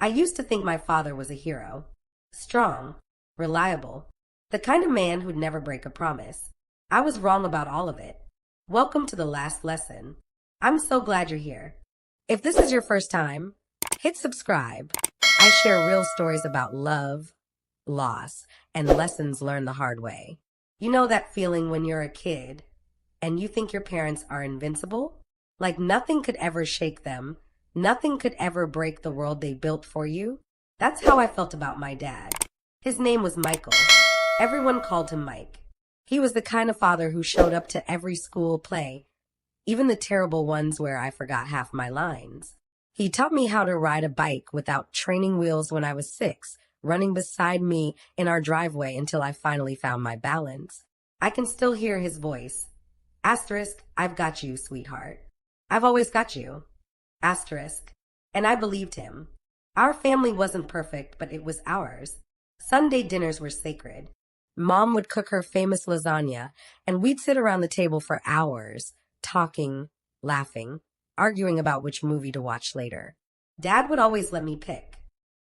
I used to think my father was a hero. Strong, reliable, the kind of man who'd never break a promise. I was wrong about all of it. Welcome to the last lesson. I'm so glad you're here. If this is your first time, hit subscribe. I share real stories about love, loss, and lessons learned the hard way. You know that feeling when you're a kid and you think your parents are invincible? Like nothing could ever shake them, nothing could ever break the world they built for you? That's how I felt about my dad. His name was Michael. Everyone called him Mike. He was the kind of father who showed up to every school play, even the terrible ones where I forgot half my lines. He taught me how to ride a bike without training wheels when I was 6, running beside me in our driveway until I finally found my balance. I can still hear his voice. Asterisk, I've got you, sweetheart. I've always got you. Asterisk. And I believed him. Our family wasn't perfect, but it was ours. Sunday dinners were sacred. Mom would cook her famous lasagna, and we'd sit around the table for hours, talking, laughing, arguing about which movie to watch later. Dad would always let me pick.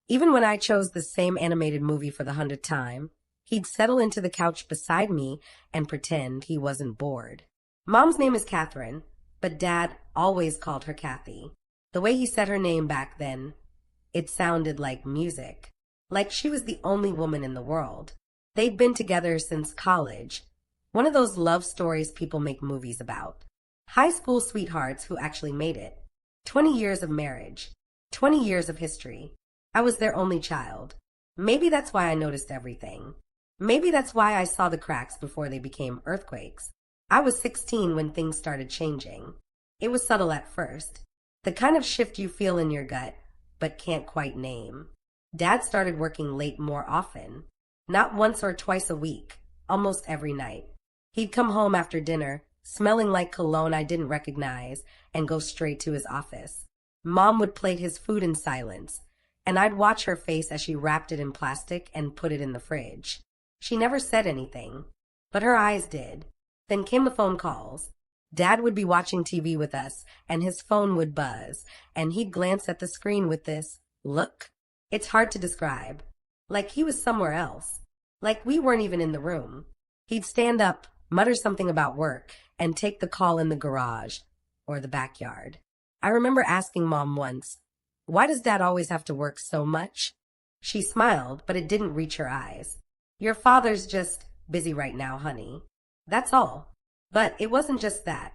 Even when I chose the same animated movie for the 100th time, he'd settle into the couch beside me and pretend he wasn't bored. Mom's name is Catherine, but Dad always called her Kathy. The way he said her name back then, it sounded like music, like she was the only woman in the world. They'd been together since college, one of those love stories people make movies about. High school sweethearts who actually made it. 20 years of marriage, 20 years of history. I was their only child. Maybe that's why I noticed everything. Maybe that's why I saw the cracks before they became earthquakes. I was 16 when things started changing. It was subtle at first, the kind of shift you feel in your gut, but can't quite name. Dad started working late more often. Not once or twice a week, almost every night. He'd come home after dinner, smelling like cologne I didn't recognize, and go straight to his office. Mom would plate his food in silence, and I'd watch her face as she wrapped it in plastic and put it in the fridge. She never said anything, but her eyes did. Then came the phone calls. Dad would be watching TV with us, and his phone would buzz, and he'd glance at the screen with this look. It's hard to describe. Like he was somewhere else. Like we weren't even in the room. He'd stand up, mutter something about work, and take the call in the garage or the backyard. I remember asking Mom once, "Why does Dad always have to work so much?" She smiled, but it didn't reach her eyes. "Your father's just busy right now, honey. That's all." But it wasn't just that.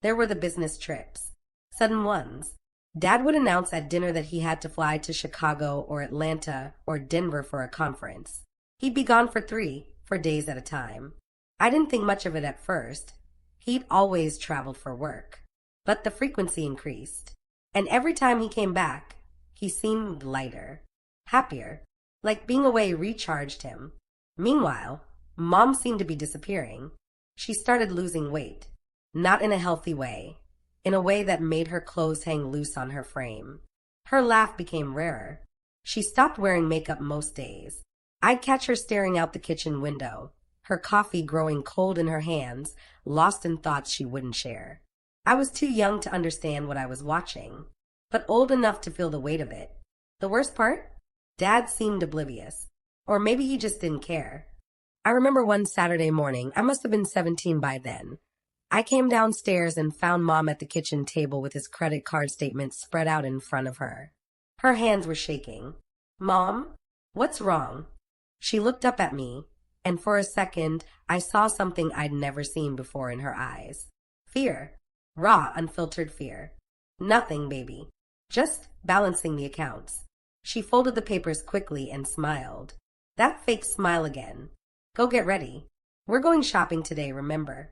There were the business trips. Sudden ones. Dad would announce at dinner that he had to fly to Chicago or Atlanta or Denver for a conference. He'd be gone for 4 days at a time. I didn't think much of it at first. He'd always traveled for work. But the frequency increased. And every time he came back, he seemed lighter, happier, like being away recharged him. Meanwhile, Mom seemed to be disappearing. She started losing weight, not in a healthy way, in a way that made her clothes hang loose on her frame. Her laugh became rarer. She stopped wearing makeup most days. I'd catch her staring out the kitchen window, her coffee growing cold in her hands, lost in thoughts she wouldn't share. I was too young to understand what I was watching, but old enough to feel the weight of it. The worst part? Dad seemed oblivious. Or maybe he just didn't care. I remember one Saturday morning, I must have been 17 by then. I came downstairs and found Mom at the kitchen table with his credit card statement spread out in front of her. Her hands were shaking. "Mom, what's wrong?" She looked up at me, and for a second, I saw something I'd never seen before in her eyes. Fear. Raw, unfiltered fear. "Nothing, baby. Just balancing the accounts." She folded the papers quickly and smiled. That fake smile again. "Go get ready. We're going shopping today, remember?"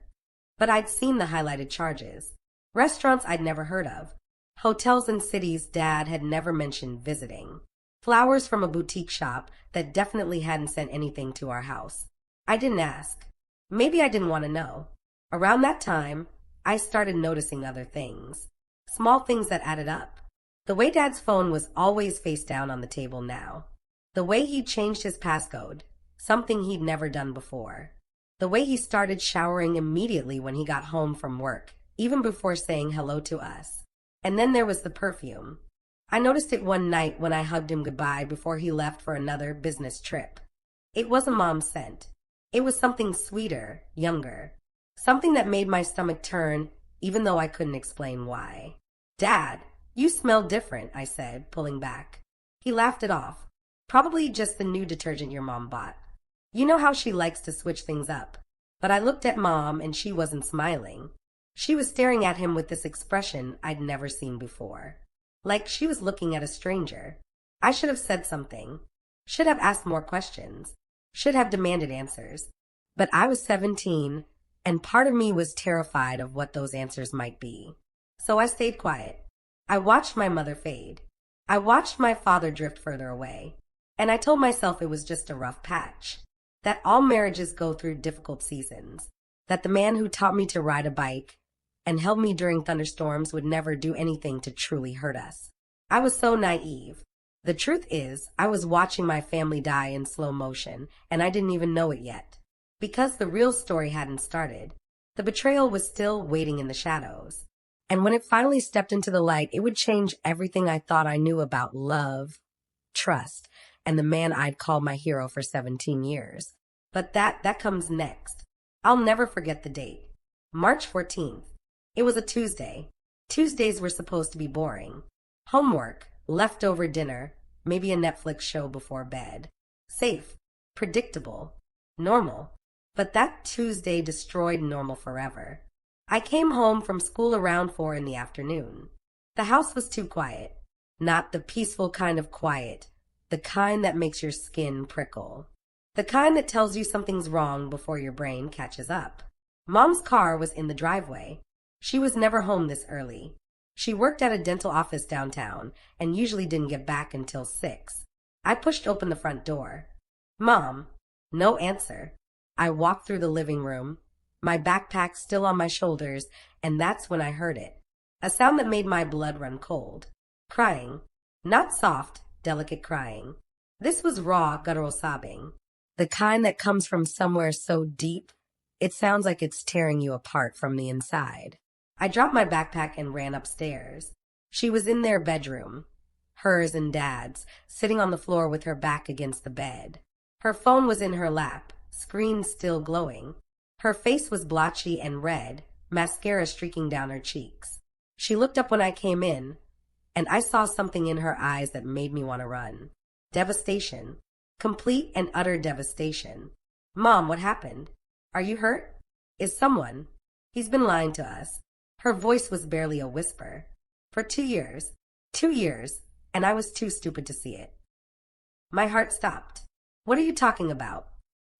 But I'd seen the highlighted charges. Restaurants I'd never heard of. Hotels in cities Dad had never mentioned visiting. Flowers from a boutique shop that definitely hadn't sent anything to our house. I didn't ask. Maybe I didn't want to know. Around that time, I started noticing other things. Small things that added up. The way Dad's phone was always face down on the table now. The way he changed his passcode, something he'd never done before. The way he started showering immediately when he got home from work, even before saying hello to us. And then there was the perfume. I noticed it one night when I hugged him goodbye before he left for another business trip. It wasn't Mom's scent. It was something sweeter, younger. Something that made my stomach turn, even though I couldn't explain why. Dad, you smell different, I said, pulling back. He laughed it off. Probably just the new detergent your mom bought. You know how she likes to switch things up. But I looked at Mom and she wasn't smiling. She was staring at him with this expression I'd never seen before. Like she was looking at a stranger. I should have said something. Should have asked more questions. Should have demanded answers. But I was 17, and part of me was terrified of what those answers might be. So I stayed quiet. I watched my mother fade. I watched my father drift further away. And I told myself it was just a rough patch. That all marriages go through difficult seasons. That the man who taught me to ride a bike and held me during thunderstorms would never do anything to truly hurt us. I was so naive. The truth is, I was watching my family die in slow motion, and I didn't even know it yet. Because the real story hadn't started, the betrayal was still waiting in the shadows. And when it finally stepped into the light, it would change everything I thought I knew about love, trust, and the man I'd called my hero for 17 years. But that comes next. I'll never forget the date. March 14th. It was a Tuesday. Tuesdays were supposed to be boring. Homework, leftover dinner, maybe a Netflix show before bed. Safe, predictable, normal. But that Tuesday destroyed normal forever. I came home from school around 4 in the afternoon. The house was too quiet. Not the peaceful kind of quiet, the kind that makes your skin prickle. The kind that tells you something's wrong before your brain catches up. Mom's car was in the driveway. She was never home this early. She worked at a dental office downtown and usually didn't get back until 6. I pushed open the front door. Mom. No answer. I walked through the living room, my backpack still on my shoulders, and that's when I heard it. A sound that made my blood run cold. Crying. Not soft, delicate crying. This was raw, guttural sobbing. The kind that comes from somewhere so deep, it sounds like it's tearing you apart from the inside. I dropped my backpack and ran upstairs. She was in their bedroom, hers and Dad's, sitting on the floor with her back against the bed. Her phone was in her lap, screen still glowing. Her face was blotchy and red, mascara streaking down her cheeks. She looked up when I came in, and I saw something in her eyes that made me want to run. Devastation. Complete and utter devastation. Mom, what happened? Are you hurt? Is someone? He's been lying to us. Her voice was barely a whisper. For 2 years. 2 years, and I was too stupid to see it. My heart stopped. What are you talking about?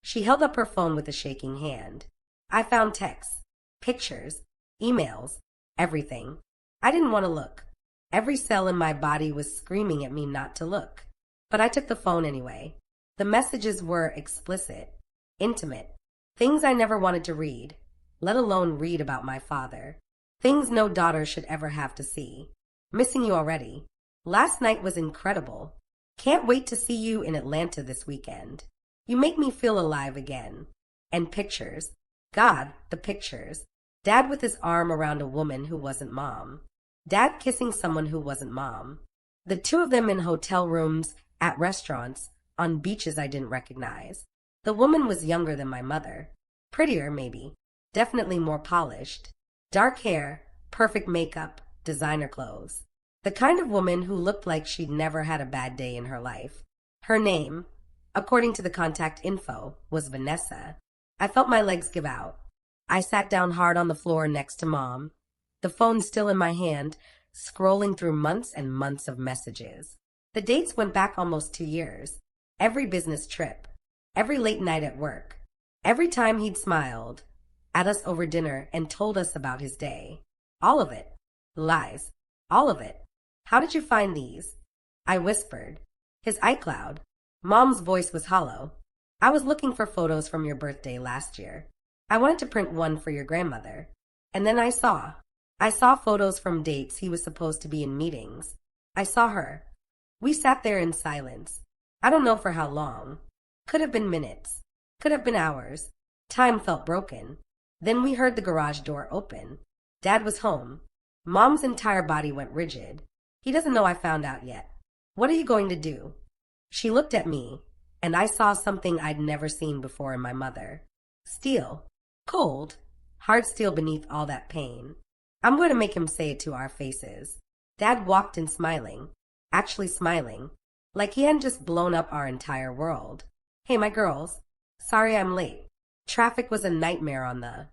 She held up her phone with a shaking hand. I found texts, pictures, emails, everything. I didn't want to look. Every cell in my body was screaming at me not to look. But I took the phone anyway. The messages were explicit, intimate, things I never wanted to read, let alone read about my father. Things no daughter should ever have to see. Missing you already. Last night was incredible. Can't wait to see you in Atlanta this weekend. You make me feel alive again. And pictures. God, the pictures. Dad with his arm around a woman who wasn't Mom. Dad kissing someone who wasn't Mom. The two of them in hotel rooms, at restaurants, on beaches I didn't recognize. The woman was younger than my mother. Prettier, maybe. Definitely more polished. Dark hair, perfect makeup, designer clothes. The kind of woman who looked like she'd never had a bad day in her life. Her name, according to the contact info, was Vanessa. I felt my legs give out. I sat down hard on the floor next to Mom, the phone still in my hand, scrolling through months and months of messages. The dates went back almost 2 years. Every business trip, every late night at work, every time he'd smiled at us over dinner and told us about his day. All of it. Lies. All of it. How did you find these? I whispered. His iCloud. Mom's voice was hollow. I was looking for photos from your birthday last year. I wanted to print one for your grandmother. And then I saw photos from dates he was supposed to be in meetings. I saw her. We sat there in silence. I don't know for how long. Could have been minutes. Could have been hours. Time felt broken. Then we heard the garage door open. Dad was home. Mom's entire body went rigid. He doesn't know I found out yet. What are you going to do? She looked at me, and I saw something I'd never seen before in my mother. Steel. Cold. Hard steel beneath all that pain. I'm going to make him say it to our faces. Dad walked in smiling. Actually smiling. Like he hadn't just blown up our entire world. Hey, my girls. Sorry I'm late. Traffic was a nightmare on the...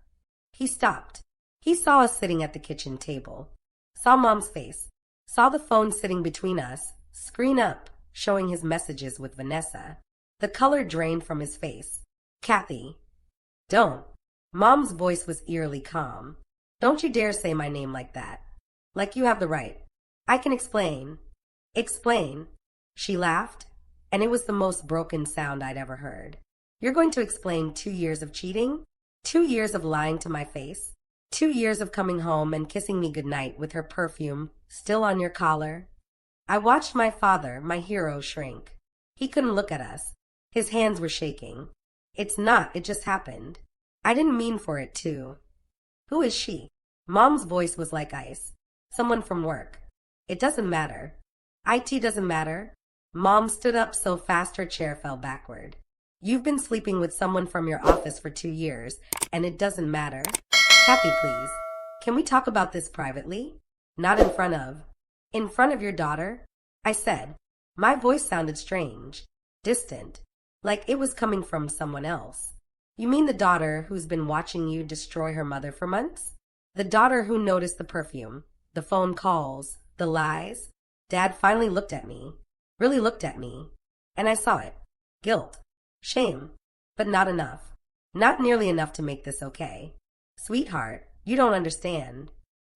He stopped. He saw us sitting at the kitchen table. Saw Mom's face. Saw the phone sitting between us. Screen up, showing his messages with Vanessa. The color drained from his face. Kathy. Don't. Mom's voice was eerily calm. Don't you dare say my name like that. Like you have the right. I can explain. Explain. She laughed, and it was the most broken sound I'd ever heard. You're going to explain 2 years of cheating? 2 years of lying to my face? 2 years of coming home and kissing me goodnight with her perfume still on your collar? I watched my father, my hero, shrink. He couldn't look at us. His hands were shaking. It's not, it just happened. I didn't mean for it to. Who is she? Mom's voice was like ice. Someone from work. It doesn't matter. IT doesn't matter. Mom stood up so fast her chair fell backward. You've been sleeping with someone from your office for 2 years, and it doesn't matter. Kathy, please. Can we talk about this privately? Not in front of... In front of your daughter? I said. My voice sounded strange. Distant. Like it was coming from someone else. You mean the daughter who's been watching you destroy her mother for months? The daughter who noticed the perfume, the phone calls, the lies? Dad finally looked at me. Really looked at me. And I saw it. Guilt. Shame. But not enough. Not nearly enough to make this okay. Sweetheart, you don't understand.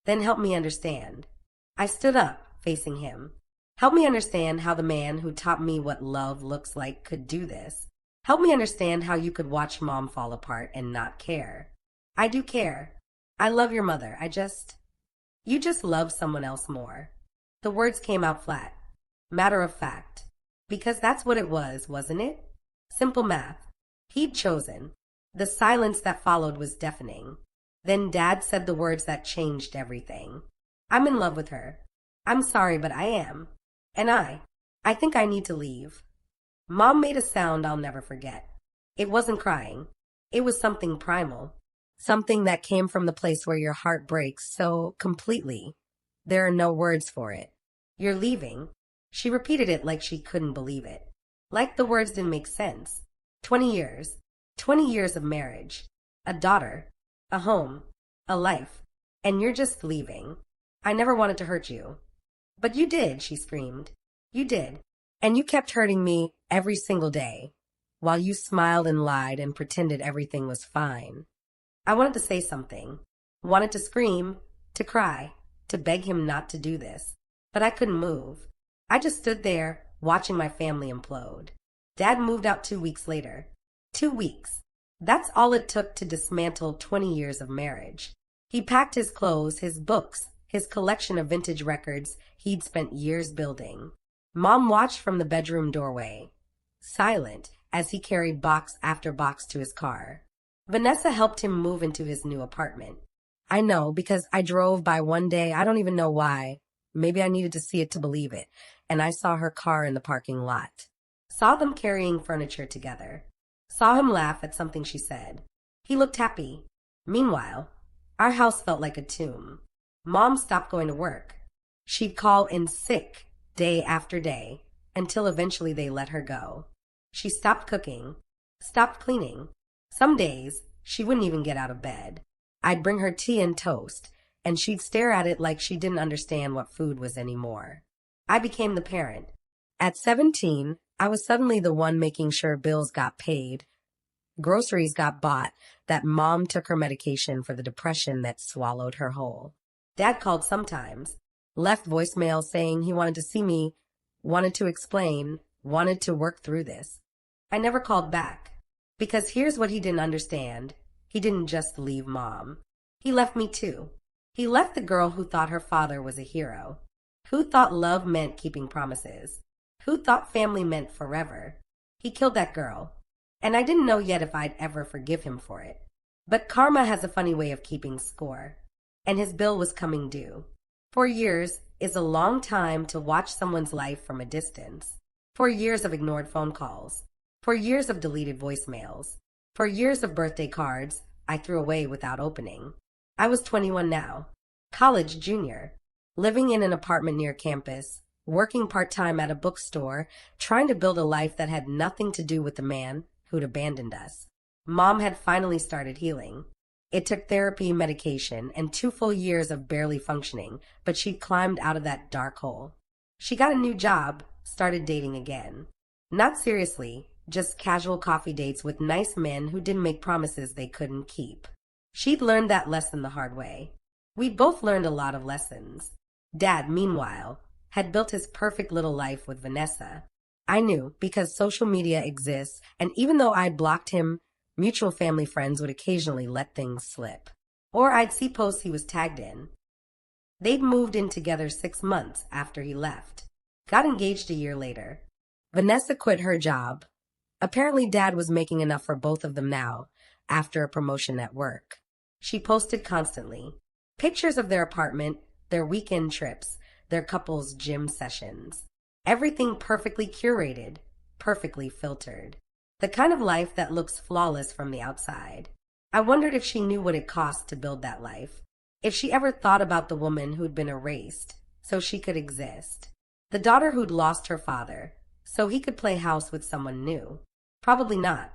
Then help me understand. I stood up, facing him. Help me understand how the man who taught me what love looks like could do this. Help me understand how you could watch Mom fall apart and not care. I do care. I love your mother. You just love someone else more. The words came out flat. Matter of fact. Because that's what it was, wasn't it? Simple math. He'd chosen. The silence that followed was deafening. Then Dad said the words that changed everything. I'm in love with her. I'm sorry, but I am. And I think I need to leave. Mom made a sound I'll never forget. It wasn't crying. It was something primal. Something that came from the place where your heart breaks so completely. There are no words for it. You're leaving. She repeated it like she couldn't believe it. Like the words didn't make sense. 20 years. 20 years of marriage. A daughter. A home. A life. And you're just leaving. I never wanted to hurt you. But you did, she screamed. You did. And you kept hurting me every single day, while you smiled and lied and pretended everything was fine. I wanted to say something. Wanted to scream, to cry, to beg him not to do this. But I couldn't move. I just stood there, watching my family implode. Dad moved out 2 weeks later. 2 weeks. That's all it took to dismantle 20 years of marriage. He packed his clothes, his books, his collection of vintage records he'd spent years building. Mom watched from the bedroom doorway, silent, as he carried box after box to his car. Vanessa helped him move into his new apartment. I know, because I drove by one day, I don't even know why. Maybe I needed to see it to believe it, and I saw her car in the parking lot. Saw them carrying furniture together. Saw him laugh at something she said. He looked happy. Meanwhile, our house felt like a tomb. Mom stopped going to work. She'd call in sick day after day, until eventually they let her go. She stopped cooking, stopped cleaning. Some days, she wouldn't even get out of bed. I'd bring her tea and toast, and she'd stare at it like she didn't understand what food was anymore. I became the parent. At 17, I was suddenly the one making sure bills got paid, groceries got bought, that Mom took her medication for the depression that swallowed her whole. Dad called sometimes, left voicemail saying he wanted to see me, wanted to explain, wanted to work through this. I never called back, because here's what he didn't understand. He didn't just leave Mom. He left me too. He left the girl who thought her father was a hero, who thought love meant keeping promises, who thought family meant forever. He killed that girl, and I didn't know yet if I'd ever forgive him for it. But karma has a funny way of keeping score, and his bill was coming due. For years, is a long time to watch someone's life from a distance. 4 years of ignored phone calls. 4 years of deleted voicemails. 4 years of birthday cards I threw away without opening. I was 21 now. College junior. Living in an apartment near campus. Working part-time at a bookstore. Trying to build a life that had nothing to do with the man who'd abandoned us. Mom had finally started healing. It took therapy, medication, and 2 full years of barely functioning, but she'd climbed out of that dark hole. She got a new job, started dating again. Not seriously, just casual coffee dates with nice men who didn't make promises they couldn't keep. She'd learned that lesson the hard way. We'd both learned a lot of lessons. Dad, meanwhile, had built his perfect little life with Vanessa. I knew because social media exists, and even though I'd blocked him, mutual family friends would occasionally let things slip. Or I'd see posts he was tagged in. They'd moved in together 6 months after he left. Got engaged a year later. Vanessa quit her job. Apparently Dad was making enough for both of them now, after a promotion at work. She posted constantly. Pictures of their apartment, their weekend trips, their couple's gym sessions. Everything perfectly curated, perfectly filtered. The kind of life that looks flawless from the outside. I wondered if she knew what it cost to build that life. If she ever thought about the woman who'd been erased, so she could exist. The daughter who'd lost her father, so he could play house with someone new. Probably not.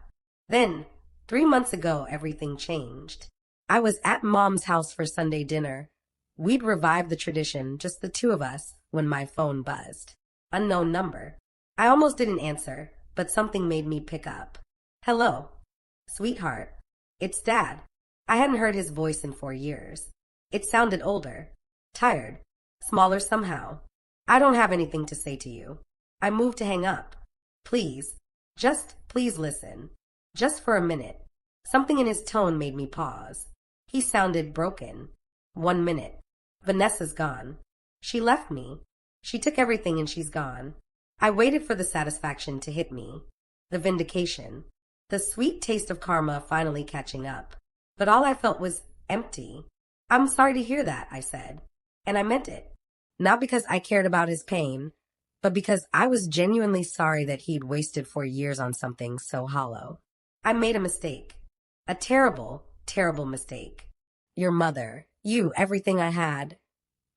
Then, 3 months ago, everything changed. I was at Mom's house for Sunday dinner. We'd revived the tradition, just the two of us, when my phone buzzed. Unknown number. I almost didn't answer, but something made me pick up. Hello. Sweetheart. It's Dad. I hadn't heard his voice in 4 years. It sounded older. Tired. Smaller somehow. I don't have anything to say to you. I moved to hang up. Please. Just please listen. Just for a minute. Something in his tone made me pause. He sounded broken. 1 minute. Vanessa's gone. She left me. She took everything and she's gone. I waited for the satisfaction to hit me. The vindication. The sweet taste of karma finally catching up. But all I felt was empty. I'm sorry to hear that, I said. And I meant it. Not because I cared about his pain, but because I was genuinely sorry that he'd wasted 4 years on something so hollow. I made a mistake. A terrible, terrible mistake. Your mother. You, everything I had.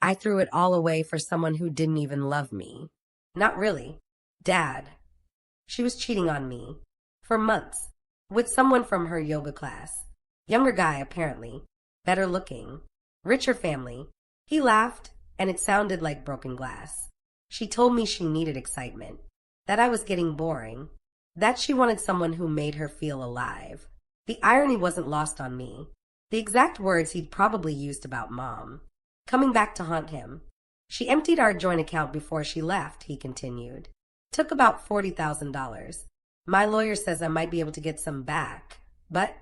I threw it all away for someone who didn't even love me. Not really. Dad. She was cheating on me. For months. With someone from her yoga class. Younger guy, apparently. Better looking. Richer family. He laughed, and it sounded like broken glass. She told me she needed excitement. That I was getting boring. That she wanted someone who made her feel alive. The irony wasn't lost on me. The exact words he'd probably used about Mom. Coming back to haunt him. She emptied our joint account before she left, he continued. Took about $40,000. My lawyer says I might be able to get some back. But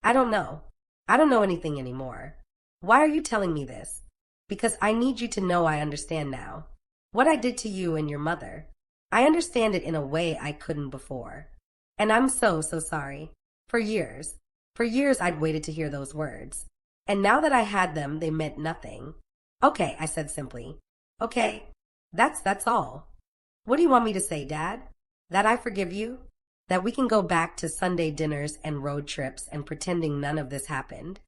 I don't know. I don't know anything anymore. Why are you telling me this? Because I need you to know I understand now. What I did to you and your mother. I understand it in a way I couldn't before. And I'm so sorry. For years I'd waited to hear those words. And now that I had them, they meant nothing. Okay, I said simply. Okay, that's all. What do you want me to say, Dad? That I forgive you? That we can go back to Sunday dinners and road trips and pretending none of this happened?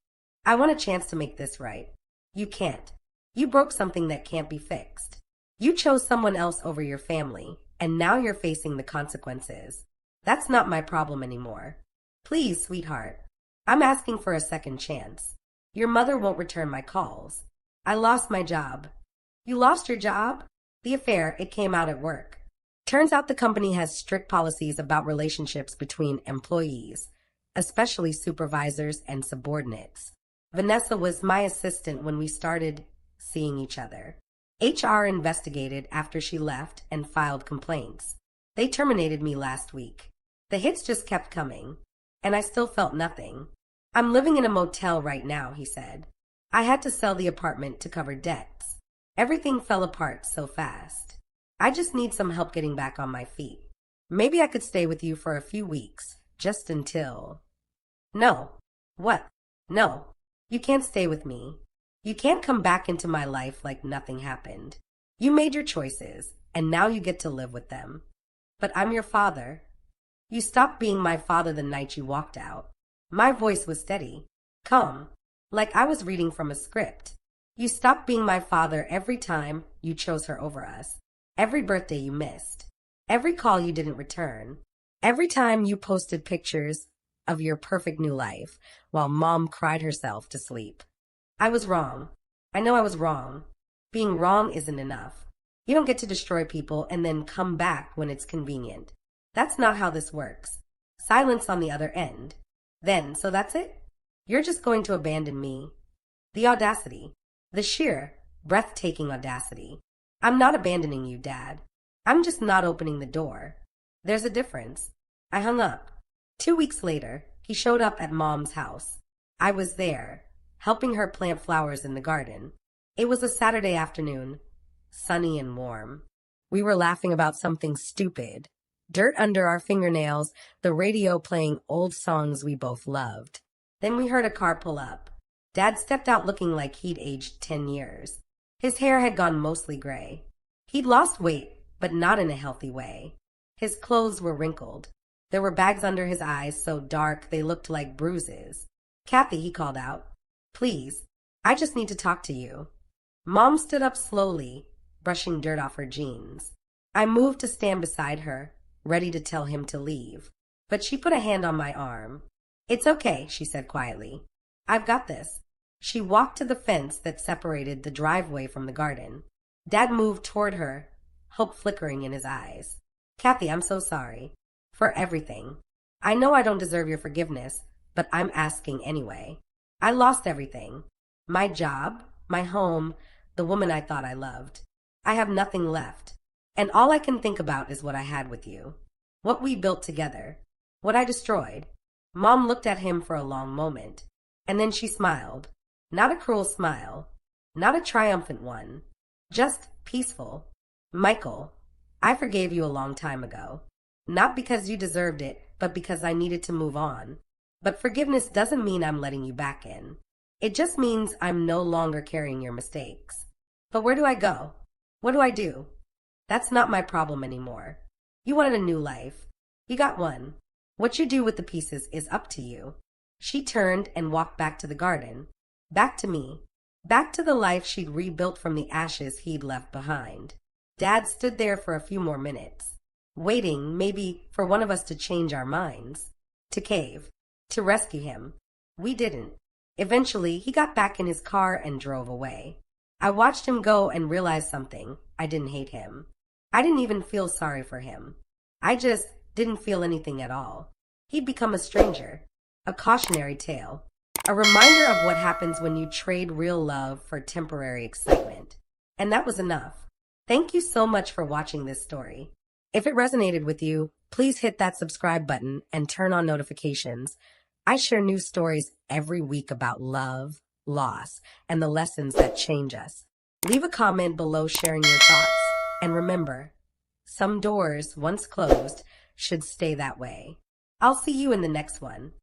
I want a chance to make this right. You can't. You broke something that can't be fixed. You chose someone else over your family, and now you're facing the consequences. That's not my problem anymore. Please, sweetheart. I'm asking for a second chance. Your mother won't return my calls. I lost my job. You lost your job? The affair, it came out at work. Turns out the company has strict policies about relationships between employees, especially supervisors and subordinates. Vanessa was my assistant when we started seeing each other. HR investigated after she left and filed complaints. They terminated me last week. The hits just kept coming, and I still felt nothing. I'm living in a motel right now, he said. I had to sell the apartment to cover debts. Everything fell apart so fast. I just need some help getting back on my feet. Maybe I could stay with you for a few weeks, just until... No. What? No. You can't stay with me. You can't come back into my life like nothing happened. You made your choices, and now you get to live with them. But I'm your father. You stopped being my father the night you walked out. My voice was steady, calm, like I was reading from a script. You stopped being my father every time you chose her over us, every birthday you missed, every call you didn't return, every time you posted pictures of your perfect new life while mom cried herself to sleep. I was wrong. I know I was wrong. Being wrong isn't enough. You don't get to destroy people and then come back when it's convenient. That's not how this works. Silence on the other end. Then, so that's it? You're just going to abandon me. The audacity. The sheer, breathtaking audacity. I'm not abandoning you, Dad. I'm just not opening the door. There's a difference. I hung up. 2 weeks later, he showed up at Mom's house. I was there, helping her plant flowers in the garden. It was a Saturday afternoon, sunny and warm. We were laughing about something stupid. Dirt under our fingernails, the radio playing old songs we both loved. Then we heard a car pull up. Dad stepped out looking like he'd aged 10 years. His hair had gone mostly gray. He'd lost weight, but not in a healthy way. His clothes were wrinkled. There were bags under his eyes so dark they looked like bruises. Kathy, he called out. Please, I just need to talk to you. Mom stood up slowly, brushing dirt off her jeans. I moved to stand beside her, ready to tell him to leave. But she put a hand on my arm. It's okay, she said quietly. I've got this. She walked to the fence that separated the driveway from the garden. Dad moved toward her, hope flickering in his eyes. Kathy, I'm so sorry. For everything. I know I don't deserve your forgiveness, but I'm asking anyway. I lost everything. My job, my home, the woman I thought I loved. I have nothing left. And all I can think about is what I had with you. What we built together. What I destroyed. Mom looked at him for a long moment. And then she smiled. Not a cruel smile. Not a triumphant one. Just peaceful. Michael, I forgave you a long time ago. Not because you deserved it, but because I needed to move on. But forgiveness doesn't mean I'm letting you back in. It just means I'm no longer carrying your mistakes. But where do I go? What do I do? That's not my problem anymore. You wanted a new life. You got one. What you do with the pieces is up to you. She turned and walked back to the garden. Back to me. Back to the life she'd rebuilt from the ashes he'd left behind. Dad stood there for a few more minutes, waiting maybe for one of us to change our minds, to cave, to rescue him. We didn't. Eventually, he got back in his car and drove away. I watched him go and realized something. I didn't hate him. I didn't even feel sorry for him. I just didn't feel anything at all. He'd become a stranger, a cautionary tale, a reminder of what happens when you trade real love for temporary excitement. And that was enough. Thank you so much for watching this story. If it resonated with you, please hit that subscribe button and turn on notifications. I share new stories every week about love, loss, and the lessons that change us. Leave a comment below sharing your thoughts. And remember, some doors, once closed, should stay that way. I'll see you in the next one.